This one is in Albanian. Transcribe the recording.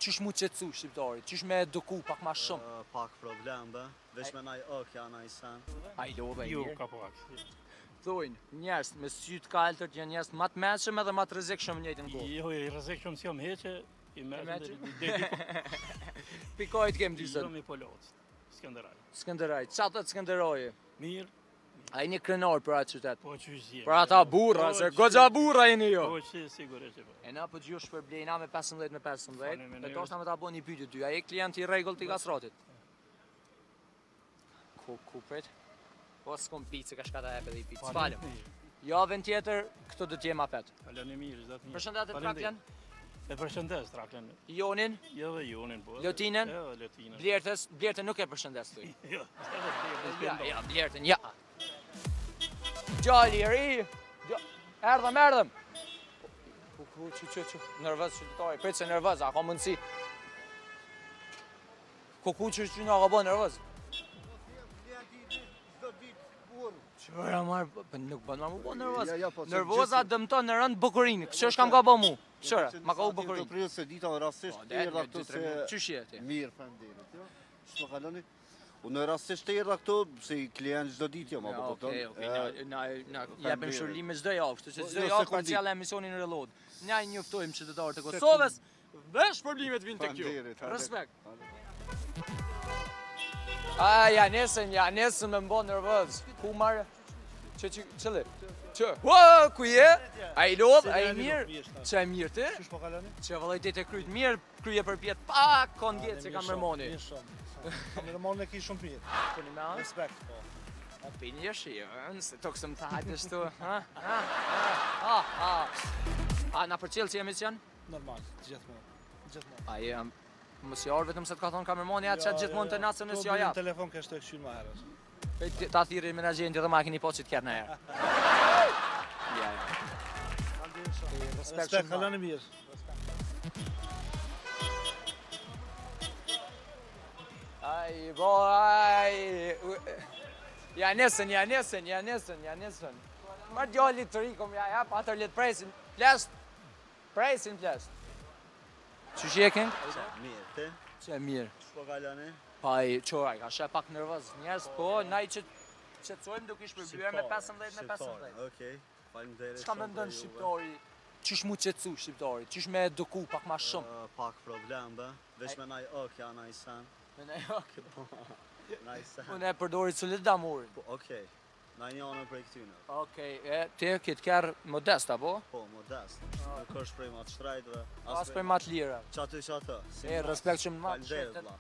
Qysh mu qetësu shqiptarit? Qysh me eduku pak ma shumë? Pak problem, be. Veç me naj janë ai sen. Ai lodha i Jo, mirë. ka pak. Thojnë, njerëz me sytë kaltër janë njerëz më të mëshëm edhe më të rrezikshëm në njëjtën kohë. Jo, i rrezikshëm si jam heqe, i Meqe? mërë Pikojt kem dy Jo zot. me Polocë, Skënderaj. Skënderaj, qa thot Skënderoji? Mirë, Ai një krenar për atë qytet. po që zje. Për ata burra, se goxha burra jeni jo. Po që sigurisht e po. E na po gjush për blejna me 15 me 15. Faleminderit. E toshta me ta bo një pyetje ty. Ai klient i rregullt i kasratit. Ku prit? Po s'kom picë, ka shkata e edhe i picë. Falem. Javën tjetër këtu do t'jem apet. Falem mirë, çdo të mirë. Përshëndetet Traklen, E përshëndes Traklen. Jonin, Jo dhe Jonin po. Lotinën? Jo, Lotinën. Blertën nuk e përshëndes ty. Jo. Ja, Blertën, ja. Gjali, ri. Erdhëm. Që. Nervoz qytetari, prit se nervoz, a ka mundësi. Që nga ka bo nervoz. Qëra marë, nuk bën ma mu bo nervoz. Nervoza dëmton në rënd bukurinë, që është kam ka bo mu. Qëra, ma ka u bukurinë. Të prirë se dita rastisht të erdha këtu se... Qysh je ti? Mirë, faleminderit, jo. Ç'po kaloni? Unë rastisht të erdha këtu si klient çdo ditë jo, ma po kupton. Na jepën shurlime çdo javë, kështu që çdo javë parciale emisionin Reload. Na i njoftojmë qytetarët e Kosovës, dhe shpërblimet vinë tek ju. Respekt. Ja nesën me mbo nervoz. Ku marrë? Qëli? Ua, ku je? A i lodh, a i mirë? Që e mirë ti? Qysh po kaloni? Që vëllajtet e kryt mirë, kryje për pjetë pak, kon djetë që kam mërmoni. Mirë shumë. Kameramoni e ki shumë mirë. Keni me anë? Respekt, po. A pini është i se to kësë më thajtë shtu. A, na për qëllë që emision? Normal, gjithmonë. A je, mos jarë vetëm se të ka thonë kamermoni atë që gjithmonë të natës nësë ja Në japë. telefon kështë të këshynë ma herës. Ta thiri menagjenti dhe ma keni po që të kjerë në herë. Ja. Respekt, kaloni mirë. Ja nesën. Marë djallit të rikom, ja jap, atër letë presin. Presin. Që shekin? Mirë, ti? Që e mirë. Ç'po kaloni? Pa i qoraj, ka shë pak nervoz. Njerës, po, na i qëtësojmë duke shpërbyer me 15 me 15. Okej, faleminderit. Çka mendon shqiptari? Qysh mu qetësu shqiptari? Qysh me eduku pak ma shumë? Pak problem, be. Veç me naj janë ai sen. Me ne jakë. Naj sen. Unë e përdori solid damurin. Po, okej. Na një anë prej këtyne. Okej, ti kitë kërë modest, apo? Po, modest. Nuk është prej ma të shtrajtëve. As për ma të lira. Qatë. Respekt shumë ma të Faleminderit, shëtet. vlla.